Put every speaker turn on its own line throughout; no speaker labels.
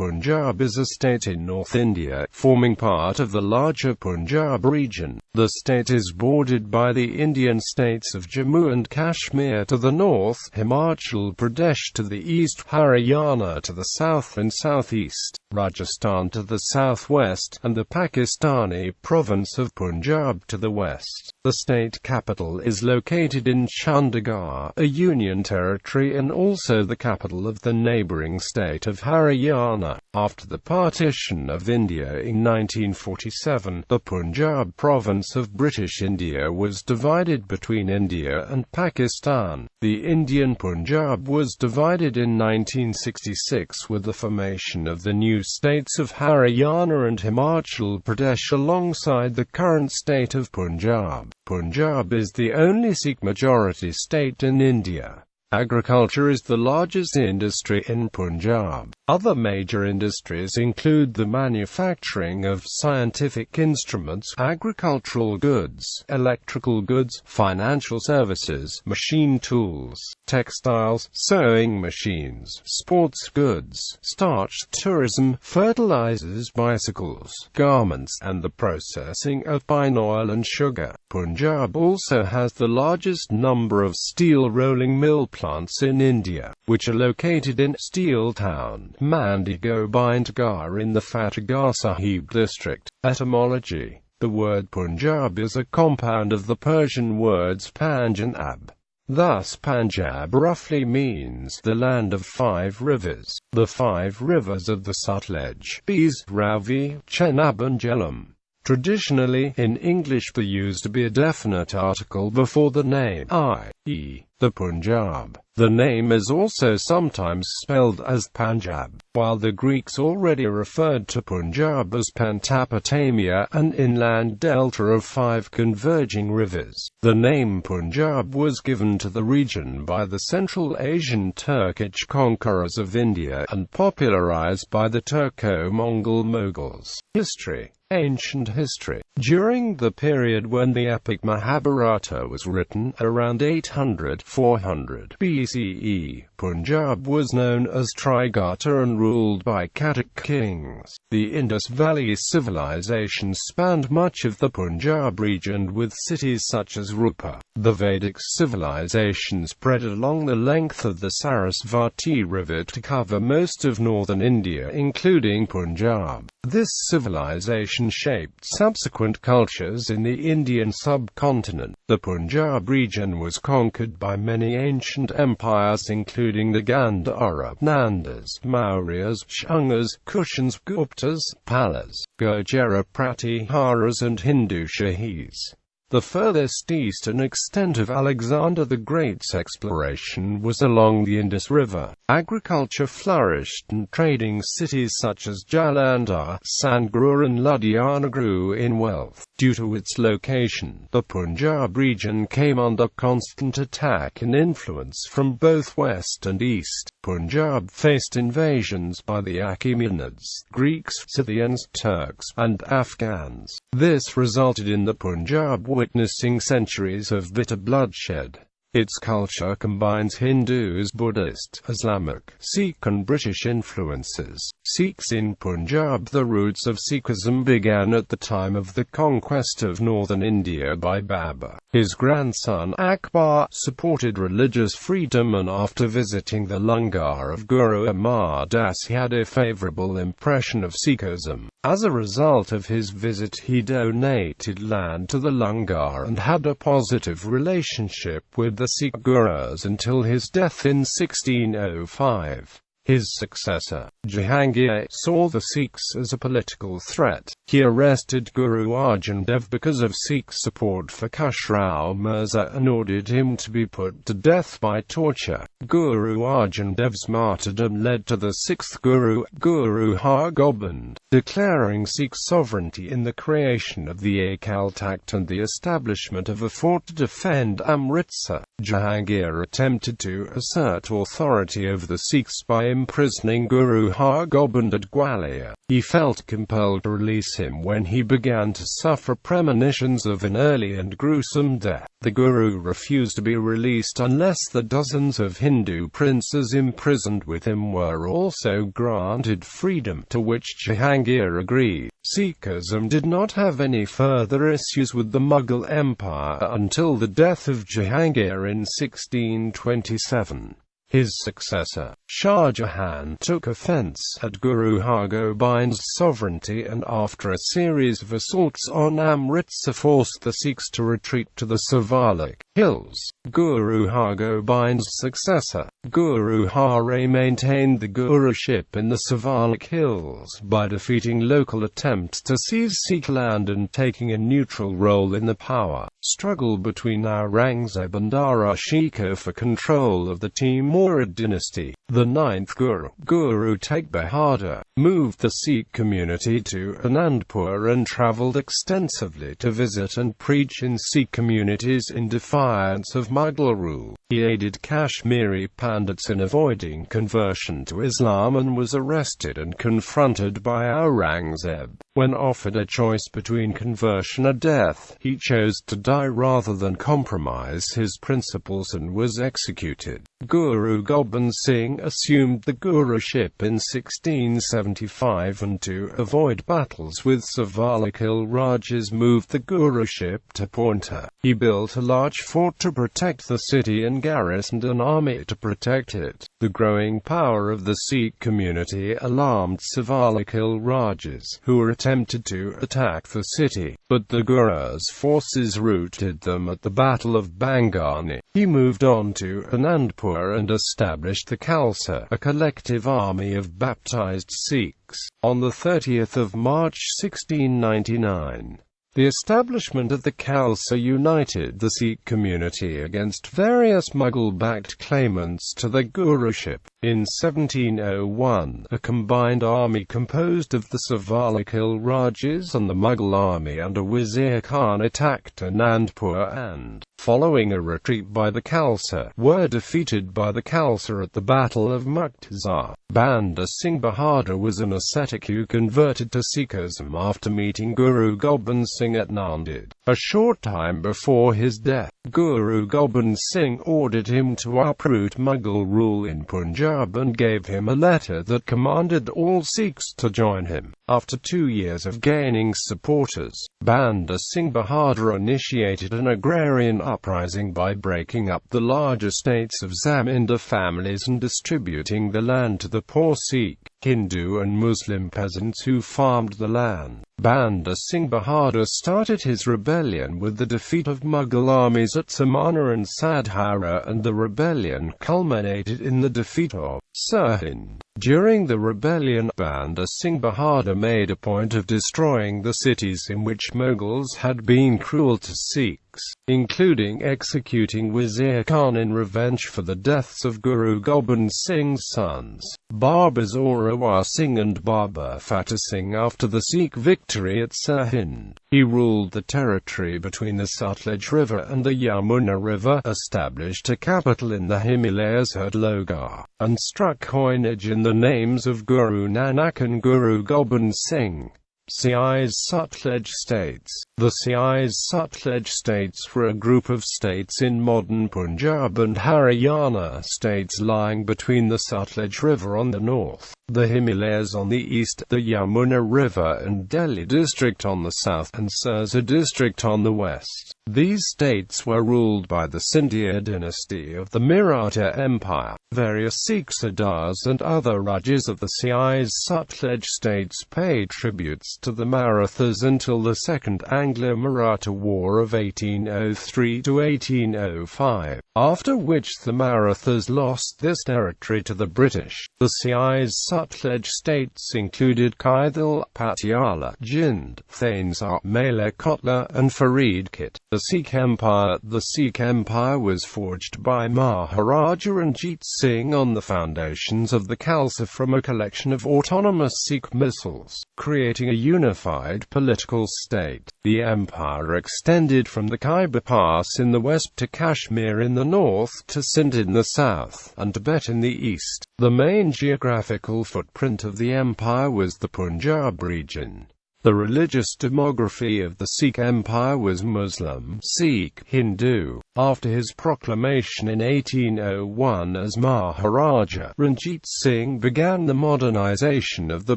Punjab is a state in North India, forming part of the larger Punjab region. The state is bordered by the Indian states of Jammu and Kashmir to the north, Himachal Pradesh to the east, Haryana to the south and southeast, Rajasthan to the southwest, and the Pakistani province of Punjab to the west. The state capital is located in Chandigarh, a union territory and also the capital of the neighbouring state of Haryana. After the partition of India in 1947, the Punjab province of British India was divided between India and Pakistan. The Indian Punjab was divided in 1966 with the formation of the new states of Haryana and Himachal Pradesh alongside the current state of Punjab. Punjab is the only Sikh-majority state in India. Agriculture is the largest industry in Punjab. Other major industries include the manufacturing of scientific instruments, agricultural goods, electrical goods, financial services, machine tools, textiles, sewing machines, sports goods, starch, tourism, fertilizers, bicycles, garments, and the processing of pine oil and sugar. Punjab also has the largest number of steel rolling mill plants in India, which are located in Steel Town, Mandigo Bindgar in the Fatehgarh Sahib district. Etymology: the word Punjab is a compound of the Persian words Panj and Ab. Thus Punjab roughly means the land of five rivers. The five rivers of the Sutlej, Beas, Ravi, Chenab and Jhelum. Traditionally, in English there used to be a definite article before the name, i.e., the Punjab. The name is also sometimes spelled as Punjab, while the Greeks already referred to Punjab as Pentapotamia, an inland delta of five converging rivers. The name Punjab was given to the region by the Central Asian Turkic conquerors of India and popularized by the Turco-Mongol Mughals. History. Ancient history. During the period when the epic Mahabharata was written, around 800–400 BCE, Punjab was known as Trigarta and ruled by Katic kings. The Indus Valley civilization spanned much of the Punjab region with cities such as Rupa. The Vedic civilization spread along the length of the Sarasvati River to cover most of northern India including Punjab. This civilization shaped subsequent cultures in the Indian subcontinent. The Punjab region was conquered by many ancient empires including the Gandhara, Nandas, Mauryas, Shungas, Kushans, Guptas, Palas, Gurjara Pratiharas and Hindu Shahis. The furthest eastern extent of Alexander the Great's exploration was along the Indus River. Agriculture flourished and trading cities such as Jalandhar, Sangrur and Ludhiana grew in wealth. Due to its location, the Punjab region came under constant attack and influence from both west and east. Punjab faced invasions by the Achaemenids, Greeks, Scythians, Turks, and Afghans. This resulted in the Punjab witnessing centuries of bitter bloodshed. Its culture combines Hindus, Buddhist, Islamic, Sikh and British influences. Sikhs in Punjab. The roots of Sikhism began at the time of the conquest of northern India by Babur. His grandson Akbar supported religious freedom and after visiting the Langar of Guru Amar Das he had a favourable impression of Sikhism. As a result of his visit he donated land to the Langar and had a positive relationship with the Sikh Gurus until his death in 1605. His successor, Jahangir, saw the Sikhs as a political threat. He arrested Guru Arjan Dev because of Sikh support for Khusrau Mirza and ordered him to be put to death by torture. Guru Arjan Dev's martyrdom led to the sixth Guru, Guru Har Gobind, declaring Sikh sovereignty in the creation of the Akal Takht and the establishment of a fort to defend Amritsar. Jahangir attempted to assert authority over the Sikhs by imprisoning Guru Har Gobind at Gwalior. He felt compelled to release him when he began to suffer premonitions of an early and gruesome death. The Guru refused to be released unless the dozens of Hindu princes imprisoned with him were also granted freedom, to which Jahangir agreed. Sikhism did not have any further issues with the Mughal Empire until the death of Jahangir in 1627. His successor, Shah Jahan, took offence at Guru Har Gobind's sovereignty and after a series of assaults on Amritsar forced the Sikhs to retreat to the Siwalik Hills. Guru Har Gobind's successor, Guru Har Rai, maintained the Guruship in the Siwalik Hills by defeating local attempts to seize Sikh land and taking a neutral role in the power struggle between Aurangzeb and Shikoh for control of the Timurid dynasty. The ninth Guru, Guru Tegh Bahadur, moved the Sikh community to Anandpur and travelled extensively to visit and preach in Sikh communities in defiance of Mughal rule. He aided Kashmiri Pandits in avoiding conversion to Islam and was arrested and confronted by Aurangzeb. When offered a choice between conversion or death, he chose to die rather than compromise his principles and was executed. Guru Gobind Singh assumed the Guruship in 1675 and to avoid battles with Siwalikil Rajas moved the Guruship to Paonta. He built a large fort to protect the city and garrisoned an army to protect it. The growing power of the Sikh community alarmed Siwalikil Rajas, who attempted to attack the city, but the Guru's forces routed them at the Battle of Bangani. He moved on to Anandpur and established the Khalsa, a collective army of baptized Sikhs, on the 30th of March 1699. The establishment of the Khalsa united the Sikh community against various Mughal-backed claimants to the Guruship. In 1701, a combined army composed of the Siwalikil Rajas and the Mughal army under Wazir Khan attacked Anandpur and, following a retreat by the Khalsa, were defeated by the Khalsa at the Battle of Muktasar. Banda Singh Bahadur was an ascetic who converted to Sikhism after meeting Guru Gobind Singh at Nanded. A short time before his death, Guru Gobind Singh ordered him to uproot Mughal rule in Punjab and gave him a letter that commanded all Sikhs to join him. After 2 years of gaining supporters, Banda Singh Bahadur initiated an agrarian uprising by breaking up the large estates of zamindar families and distributing the land to the poor Sikh, Hindu and Muslim peasants who farmed the land. Banda Singh Bahadur started his rebellion with the defeat of Mughal armies at Samana and Sadhara, and the rebellion culminated in the defeat of Sirhind. During the rebellion, Banda Singh Bahadur made a point of destroying the cities in which Mughals had been cruel to Sikhs, including executing Wazir Khan in revenge for the deaths of Guru Gobind Singh's sons, Baba Zorawar Singh and Baba Fateh Singh after the Sikh victory at Sirhind. He ruled the territory between the Sutlej River and the Yamuna River, established a capital in the Himalayas at Logar, and struck coinage in the names of Guru Nanak and Guru Gobind Singh. Siais Sutlej States. The Siais Sutlej States were a group of states in modern Punjab and Haryana states lying between the Sutlej River on the north, the Himalayas on the east, the Yamuna River and Delhi district on the south, and Sirsa district on the west. These states were ruled by the Scindia dynasty of the Maratha Empire. Various Sikh Sardars and other Rajas of the Siais Sutlej states paid tributes to the Marathas until the Second Anglo-Maratha War of 1803 to 1805, after which the Marathas lost this territory to the British. The Siais Sutlej states included Kaithal, Patiala, Jind, Thanesar, Malekotla and Faridkot. The Sikh Empire. The Sikh Empire was forged by Maharaja Ranjit Singh on the foundations of the Khalsa from a collection of autonomous Sikh missals, creating a unified political state. The empire extended from the Khyber Pass in the west to Kashmir in the north to Sindh in the south, and Tibet in the east. The main geographical footprint of the empire was the Punjab region. The religious demography of the Sikh Empire was Muslim, Sikh, Hindu. After his proclamation in 1801 as Maharaja, Ranjit Singh began the modernization of the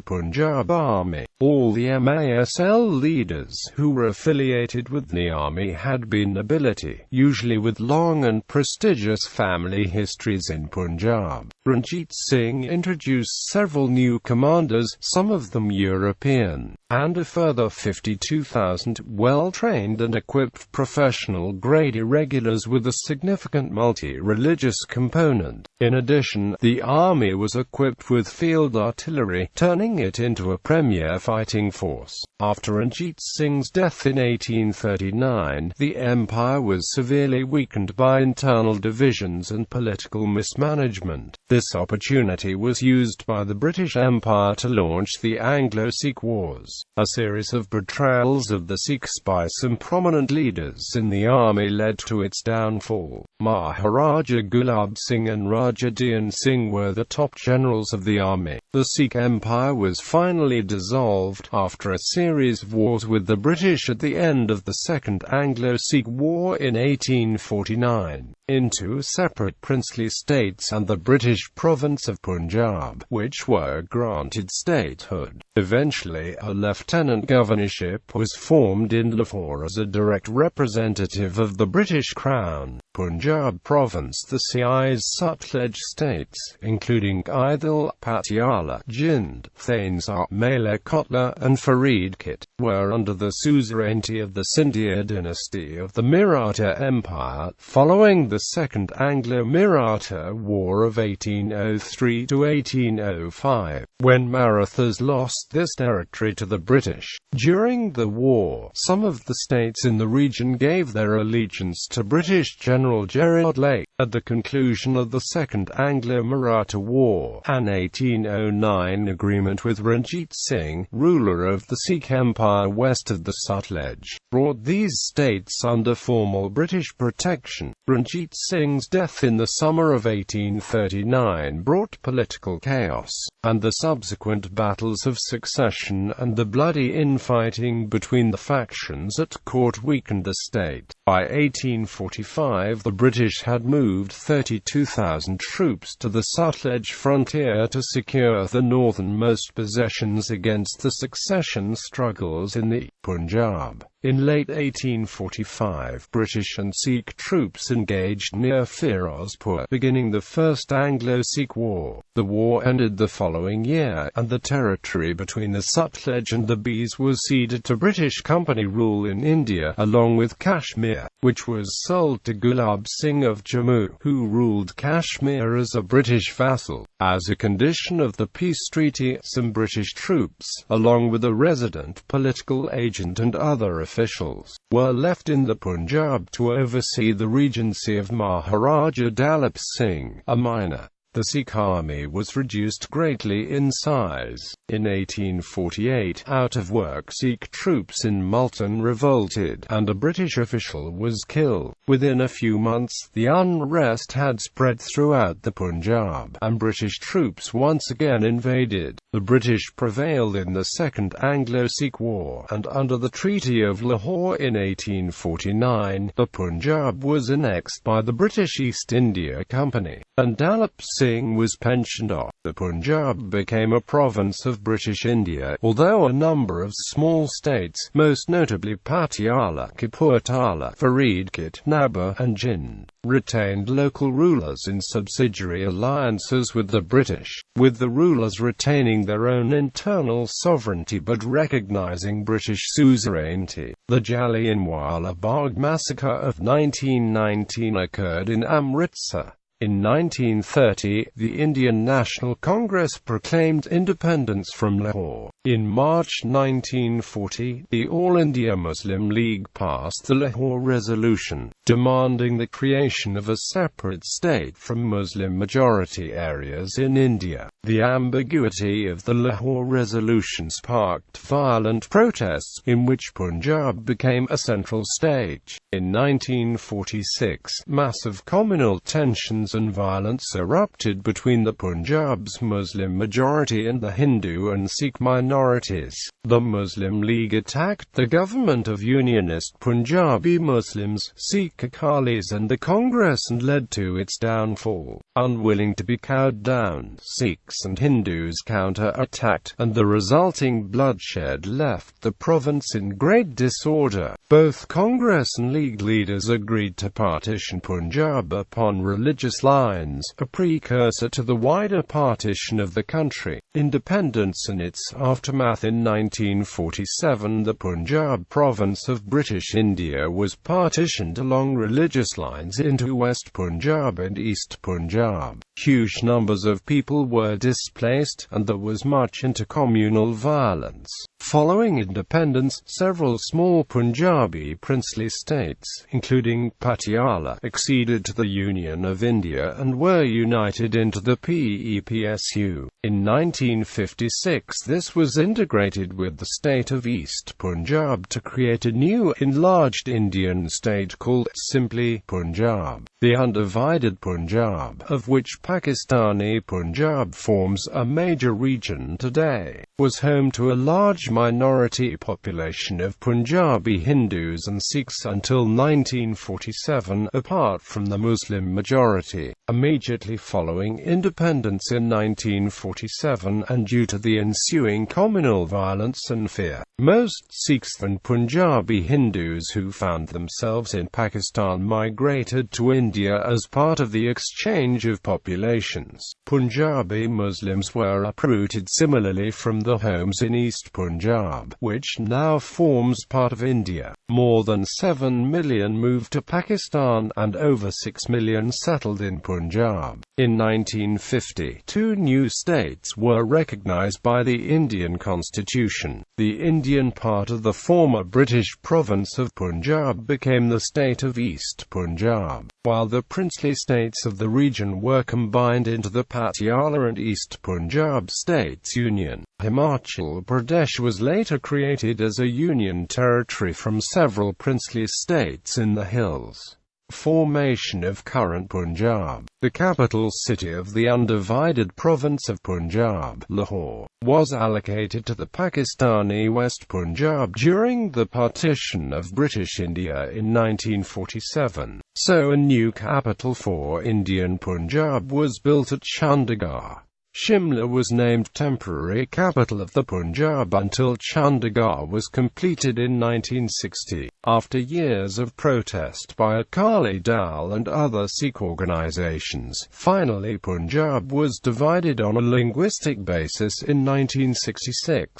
Punjab army. All the MASL leaders who were affiliated with the army had been nobility, usually with long and prestigious family histories in Punjab. Ranjit Singh introduced several new commanders, some of them European, and a further 52,000 well-trained and equipped professional-grade irregulars with a significant multi-religious component. In addition, the army was equipped with field artillery, turning it into a premier fighting force. After Ranjit Singh's death in 1839, the empire was severely weakened by internal divisions and political mismanagement. This opportunity was used by the British Empire to launch the Anglo-Sikh Wars. A series of betrayals of the Sikhs by some prominent leaders in the army led to its downfall. Maharaja Gulab Singh and Raja Dian Singh were the top generals of the army. The Sikh Empire was finally dissolved, after a series of wars with the British at the end of the Second Anglo-Sikh War in 1849, into separate princely states and the British province of Punjab, which were granted statehood. Eventually, a lieutenant governorship was formed in Lahore as a direct representative of the British Crown. Punjab province. The CI's Sutlej states, including Aidil, Patiala, Jind, Thanesar, Malekotla, and Faridkot, were under the suzerainty of the Scindia dynasty of the Maratha Empire, following the Second Anglo-Maratha War of 1803 to 1805, when Marathas lost this territory to the British. During the war, some of the states in the region gave their allegiance to British General Gerard Lake. At the conclusion of the Second Anglo-Maratha War, an 1809 agreement with Ranjit Singh, ruler of the Sikh Empire west of the Sutlej, brought these states under formal British protection. Ranjit Singh's death in the summer of 1839 brought political chaos, and the subsequent battles of succession and the bloody infighting between the factions at court weakened the state. By 1845, the British had moved 32,000 troops to the Sutlej frontier to secure the northernmost possessions against the succession struggles in the Punjab. In late 1845, British and Sikh troops engaged near Firozpur, beginning the First Anglo-Sikh War. The war ended the following year, and the territory between the Sutlej and the Beas was ceded to British company rule in India, along with Kashmir, which was sold to Gulab Singh of Jammu, who ruled Kashmir as a British vassal. As a condition of the peace treaty, some British troops, along with a resident political agent and other officials, were left in the Punjab to oversee the regency of Maharaja Dalip Singh, a minor. The Sikh army was reduced greatly in size. In 1848, out-of-work Sikh troops in Multan revolted, and a British official was killed. Within a few months, the unrest had spread throughout the Punjab, and British troops once again invaded. The British prevailed in the Second Anglo-Sikh War, and under the Treaty of Lahore in 1849, the Punjab was annexed by the British East India Company, and Dalip Singh was pensioned off. The Punjab became a province of British India, although a number of small states, most notably Patiala, Kapurthala, Faridkot, Nabha, and Jind, retained local rulers in subsidiary alliances with the British, with the rulers retaining their own internal sovereignty but recognizing British suzerainty. The Jallianwala Bagh massacre of 1919 occurred in Amritsar. In 1930, the Indian National Congress proclaimed independence from Lahore. In March 1940, the All India Muslim League passed the Lahore Resolution, demanding the creation of a separate state from Muslim-majority areas in India. The ambiguity of the Lahore Resolution sparked violent protests, in which Punjab became a central stage. In 1946, massive communal tensions and violence erupted between the Punjab's Muslim majority and the Hindu and Sikh minorities. The Muslim League attacked the government of Unionist Punjabi Muslims, Sikh Akalis and the Congress and led to its downfall. Unwilling to be cowed down, Sikhs and Hindus counter-attacked, and the resulting bloodshed left the province in great disorder. Both Congress and League leaders agreed to partition Punjab upon religious lines, a precursor to the wider partition of the country. Independence and its aftermath. In 1947, the Punjab province of British India was partitioned along religious lines into West Punjab and East Punjab. Huge numbers of people were displaced, and there was much intercommunal violence. Following independence, several small Punjabi princely states, including Patiala, acceded to the Union of India and were united into the PEPSU. In 1956, this was integrated with the state of East Punjab to create a new, enlarged Indian state called simply Punjab. The undivided Punjab, of which Pakistani Punjab forms a major region today, was home to a large minority population of Punjabi Hindus and Sikhs until 1947, apart from the Muslim majority. Immediately following independence in 1947, and due to the ensuing communal violence and fear, most Sikhs and Punjabi Hindus who found themselves in Pakistan migrated to India as part of the exchange of populations. Punjabi Muslims were uprooted similarly from the homes in East Punjab, which now forms part of India. More than 7 million moved to Pakistan, and over 6 million settled in Punjab. In 1950, 2 new states were recognized by the Indian Constitution. The Indian part of the former British province of Punjab became the state of East Punjab, while the princely states of the region were combined into the Patiala and East Punjab States Union. Himachal Pradesh was later created as a union territory from several princely states in the hills. Formation of current Punjab. The capital city of the undivided province of Punjab, Lahore, was allocated to the Pakistani West Punjab during the partition of British India in 1947. So a new capital for Indian Punjab was built at Chandigarh. Shimla was named temporary capital of the Punjab until Chandigarh was completed in 1960. After years of protest by Akali Dal and other Sikh organizations, finally Punjab was divided on a linguistic basis in 1966.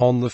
On 1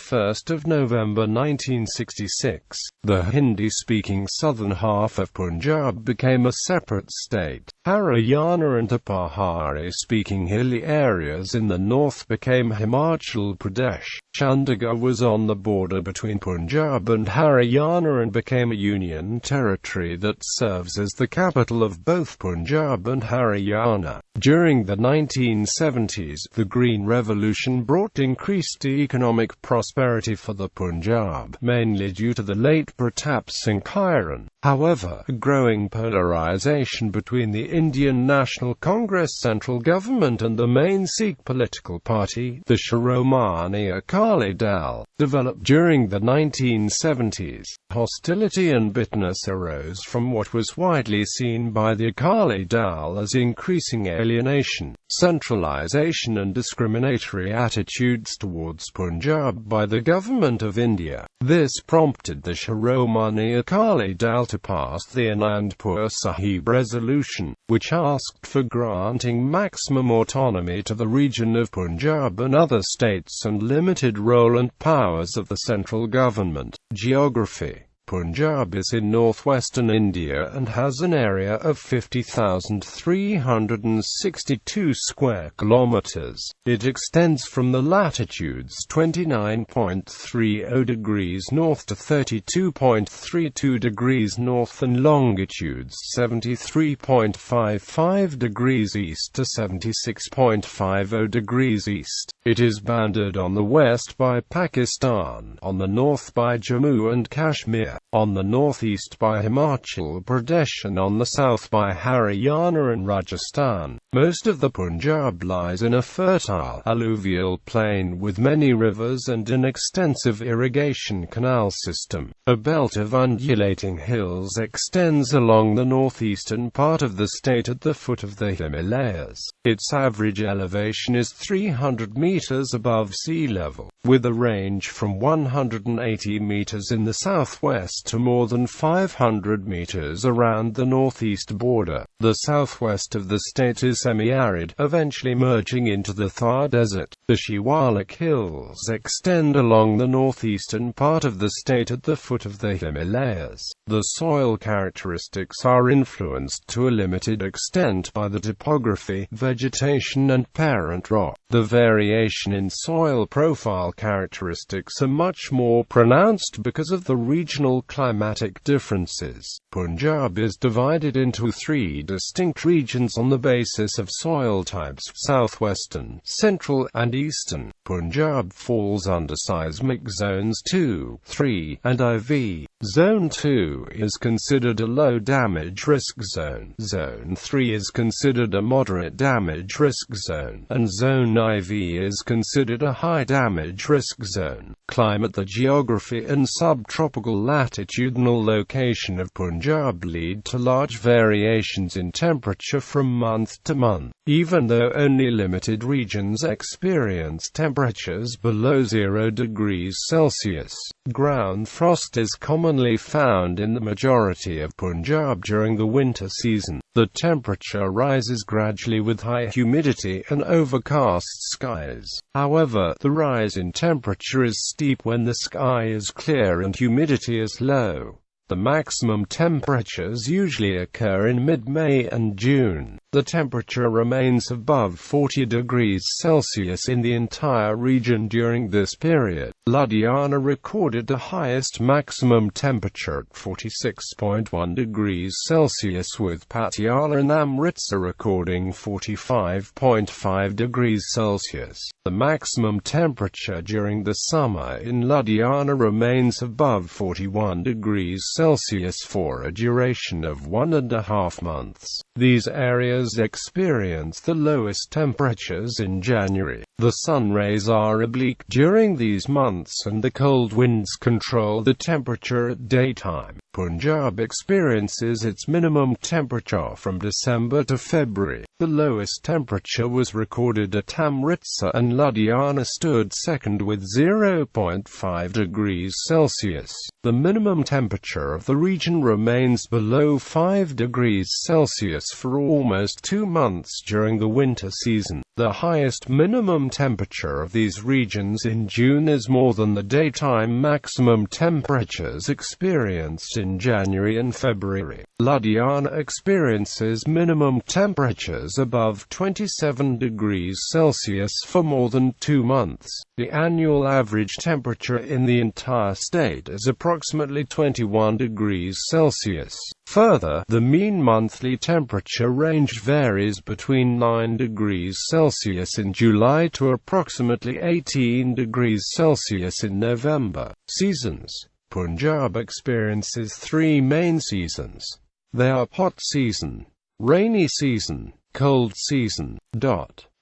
November 1966, the Hindi-speaking southern half of Punjab became a separate state. Haryana and the Pahari-speaking hilly areas in the north became Himachal Pradesh. Chandigarh was on the border between Punjab and Haryana and became a union territory that serves as the capital of both Punjab and Haryana. During the 1970s, the Green Revolution brought increased economic prosperity for the Punjab, mainly due to the late Pratap Singh Karan. However, a growing polarization between the Indian National Congress central government and the main Sikh political party, the Shiromani Akali Dal, developed during the 1970s. Hostility and bitterness arose from what was widely seen by the Akali Dal as increasing alienation, centralization and discriminatory attitudes towards Punjab by the government of India. This prompted the Shiromani Akali Dal to pass the Anandpur Sahib Resolution, which asked for granting maximum autonomy to the region of Punjab and other states and limited role and powers of the central government. Geography. Punjab is in northwestern India and has an area of 50,362 square kilometers. It extends from the latitudes 29.30 degrees north to 32.32 degrees north and longitudes 73.55 degrees east to 76.50 degrees east. It is bounded on the west by Pakistan, on the north by Jammu and Kashmir, on the northeast by Himachal Pradesh and on the south by Haryana and Rajasthan. Most of the Punjab lies in a fertile alluvial plain with many rivers and an extensive irrigation canal system. A belt of undulating hills extends along the northeastern part of the state at the foot of the Himalayas. Its average elevation is 300 meters above sea level, with a range from 180 meters in the southwest to more than 500 meters around the northeast border. The southwest of the state is semi-arid, eventually merging into the Thar Desert. The Shiwalik Hills extend along the northeastern part of the state at the foot of the Himalayas. The soil characteristics are influenced to a limited extent by the topography, vegetation and parent rock. The variation in soil profile characteristics are much more pronounced because of the regional climatic differences. Punjab is divided into three distinct regions on the basis of soil types: southwestern, central, and eastern. Punjab falls under seismic zones 2, 3, and IV. Zone 2 is considered a low damage risk zone, Zone 3 is considered a moderate damage risk zone, and Zone IV is considered a high damage risk zone. Climate: the geography and subtropical latitudinal location of Punjab lead to large variations in temperature from month to month. Even though only limited regions experience temperatures below 0 degrees Celsius, ground frost is commonly found in the majority of Punjab during the winter season. The temperature rises gradually with high humidity and overcast skies. However, the rise in temperature is steep when the sky is clear and humidity is low. The maximum temperatures usually occur in mid-May and June. The temperature remains above 40 degrees Celsius in the entire region during this period. Ludhiana recorded the highest maximum temperature at 46.1 degrees Celsius, with Patiala and Amritsar recording 45.5 degrees Celsius. The maximum temperature during the summer in Ludhiana remains above 41 degrees Celsius for a duration of 1.5 months. These areas experience the lowest temperatures in January. The sun rays are oblique during these months and the cold winds control the temperature at daytime. Punjab experiences its minimum temperature from December to February. The lowest temperature was recorded at Amritsar and Ludhiana stood second with 0.5 degrees Celsius. The minimum temperature of the region remains below 5 degrees Celsius for almost 2 months during the winter season. The highest minimum temperature of these regions in June is more than the daytime maximum temperatures experienced in January and February. Ludhiana experiences minimum temperatures above 27 degrees Celsius for more than 2 months. The annual average temperature in the entire state is approximately 21 degrees Celsius. Further, the mean monthly temperature range varies between 9 degrees Celsius in July to approximately 18 degrees Celsius in November. Seasons. Punjab experiences 3 main seasons. They are hot season, rainy season, cold season.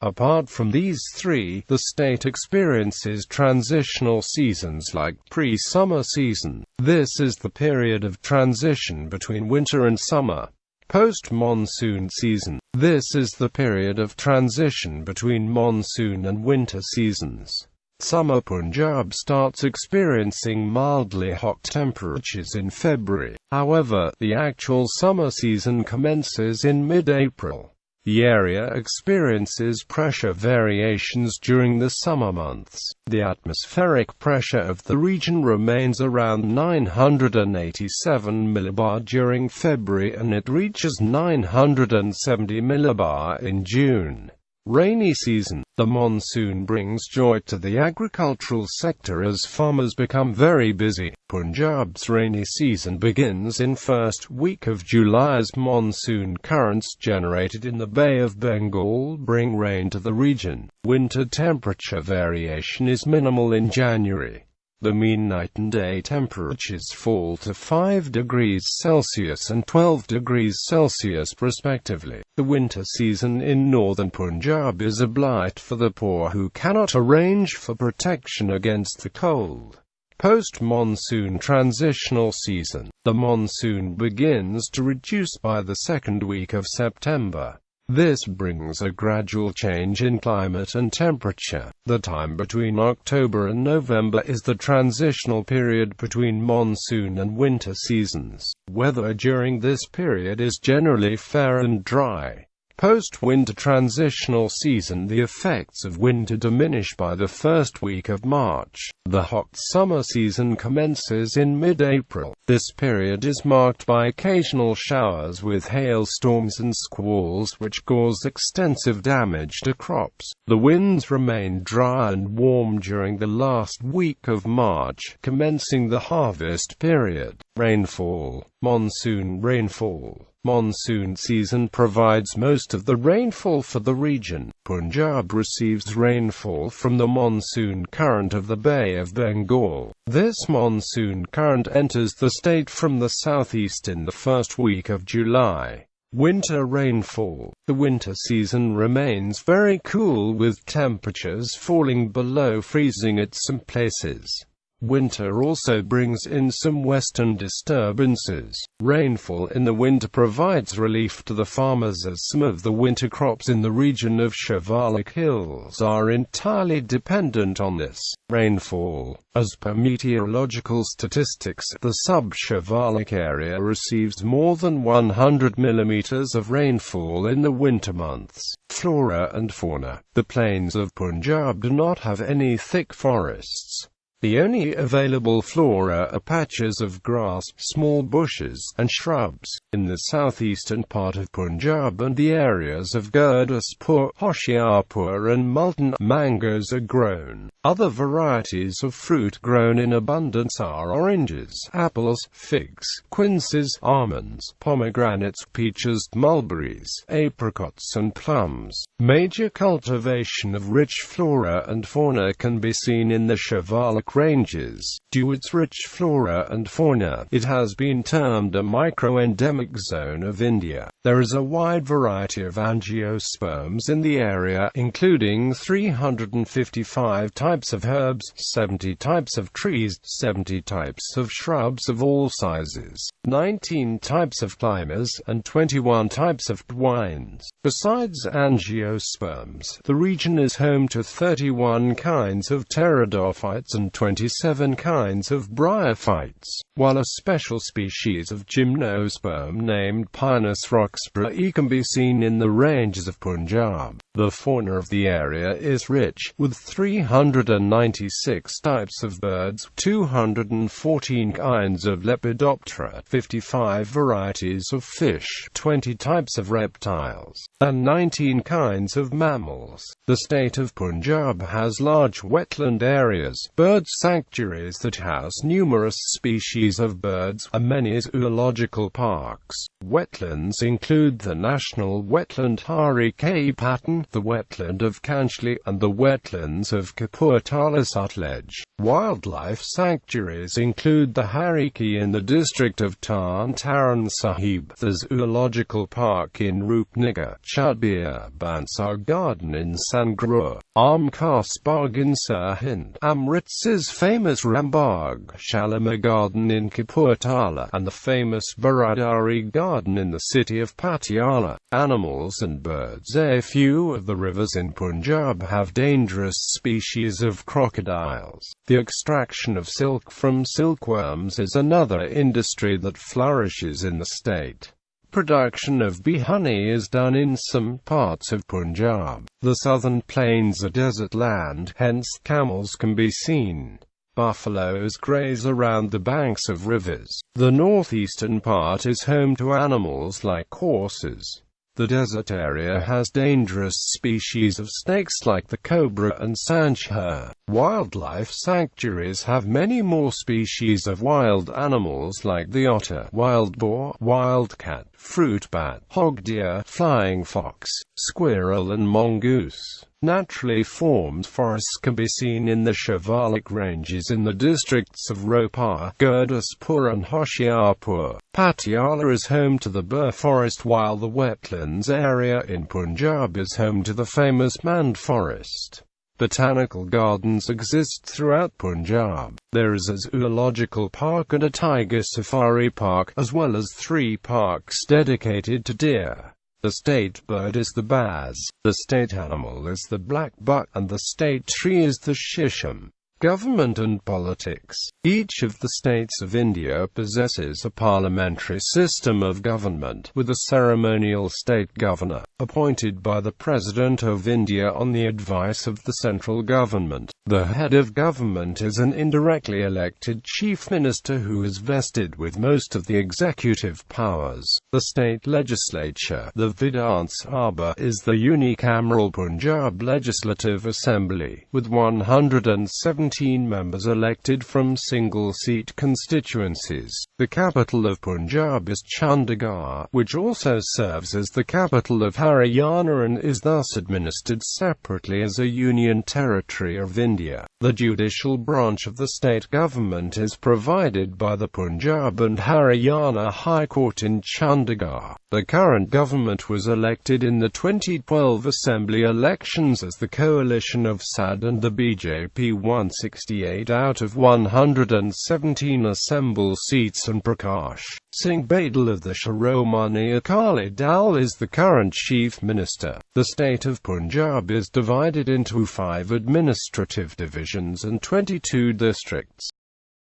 Apart from these 3, the state experiences transitional seasons like pre-summer season. This is the period of transition between winter and summer. Post-monsoon season. This is the period of transition between monsoon and winter seasons. Summer. Punjab starts experiencing mildly hot temperatures in February. However, the actual summer season commences in mid-April. The area experiences pressure variations during the summer months. The atmospheric pressure of the region remains around 987 millibar during February and it reaches 970 millibar in June. Rainy season. The monsoon brings joy to the agricultural sector as farmers become very busy. Punjab's rainy season begins in first week of July as monsoon currents generated in the Bay of Bengal bring rain to the region. Winter temperature variation is minimal in January. The mean night and day temperatures fall to 5 degrees Celsius and 12 degrees Celsius respectively. The winter season in northern Punjab is a blight for the poor who cannot arrange for protection against the cold. Post-monsoon transitional season. The monsoon begins to reduce by the second week of September. This brings a gradual change in climate and temperature. The time between October and November is the transitional period between monsoon and winter seasons. Weather during this period is generally fair and dry. Post-winter transitional season. The effects of winter diminish by the first week of March. The hot summer season commences in mid-April. This period is marked by occasional showers with hailstorms and squalls which cause extensive damage to crops. The winds remain dry and warm during the last week of March, commencing the harvest period. Rainfall. Monsoon rainfall. Monsoon season provides most of the rainfall for the region. Punjab receives rainfall from the monsoon current of the Bay of Bengal. This monsoon current enters the state from the southeast in the first week of July. Winter rainfall. The winter season remains very cool with temperatures falling below freezing at some places. Winter also brings in some western disturbances. Rainfall in the winter provides relief to the farmers as some of the winter crops in the region of Shivalik Hills are entirely dependent on this rainfall. As per meteorological statistics, the sub-Shivalik area receives more than 100 mm of rainfall in the winter months. Flora and fauna. The plains of Punjab do not have any thick forests. The only available flora are patches of grass, small bushes, and shrubs. In the southeastern part of Punjab and the areas of Gurdaspur, Hoshiarpur and Multan, mangoes are grown. Other varieties of fruit grown in abundance are oranges, apples, figs, quinces, almonds, pomegranates, peaches, mulberries, apricots and plums. Major cultivation of rich flora and fauna can be seen in the Shivalik ranges. Due to its rich flora and fauna, it has been termed a micro-endemic zone of India. There is a wide variety of angiosperms in the area, including 355 types of herbs, 70 types of trees, 70 types of shrubs of all sizes, 19 types of climbers, and 21 types of wines. Besides angiosperms, the region is home to 31 kinds of pteridophytes and 27 kinds of bryophytes, while a special species of gymnosperm named Pinus roxburghi can be seen in the ranges of Punjab. The fauna of the area is rich, with 396 types of birds, 214 kinds of Lepidoptera, 55 varieties of fish, 20 types of reptiles, and 19 kinds of mammals. The state of Punjab has large wetland areas, bird sanctuaries that house numerous species of birds, and many zoological parks. Wetlands include the National Wetland Hari Patan, the wetland of Kanchli, and the wetlands of Kapurthala Sutlej. Wildlife sanctuaries include the Hariki in the district of Tarn Taran Sahib, the Zoological Park in Rupnagar, Chudbir Bansar Garden in Sangrur, Amkhas Bagh in Sirhind, Amritsar's famous Rambagh, Shalimar Garden in Kapurthala, and the famous Baradari Garden in the city of Patiala. Animals and birds. A few of the rivers in Punjab have dangerous species of crocodiles. The extraction of silk from silkworms is another industry that flourishes in the state. Production of bee honey is done in some parts of Punjab. The southern plains are desert land, hence camels can be seen. Buffaloes graze around the banks of rivers. The northeastern part is home to animals like horses. The desert area has dangerous species of snakes like the cobra and sandshur. Wildlife sanctuaries have many more species of wild animals like the otter, wild boar, wildcat, fruit bat, hog deer, flying fox, squirrel and mongoose. Naturally formed forests can be seen in the Shivalik Ranges in the districts of Ropar, Gurdaspur and Hoshiarpur. Patiala is home to the Bur forest, while the wetlands area in Punjab is home to the famous Mand forest. Botanical gardens exist throughout Punjab. There is a zoological park and a tiger safari park, as well as 3 parks dedicated to deer. The state bird is the baz, the state animal is the black buck, and the state tree is the shisham. Government and politics. Each of the states of India possesses a parliamentary system of government, with a ceremonial state governor, appointed by the President of India on the advice of the central government. The head of government is an indirectly elected chief minister who is vested with most of the executive powers. The state legislature, the Vidhan Sabha, is the unicameral Punjab Legislative Assembly, with 117 members elected from single-seat constituencies. The capital of Punjab is Chandigarh, which also serves as the capital of Haryana and is thus administered separately as a union territory of India. The judicial branch of the state government is provided by the Punjab and Haryana High Court in Chandigarh. The current government was elected in the 2012 Assembly elections as the coalition of SAD and the BJP won 68 out of 117 assemble seats, and Prakash Singh Badal of the Shiromani Akali Dal is the current chief minister. The state of Punjab is divided into 5 administrative divisions and 22 districts.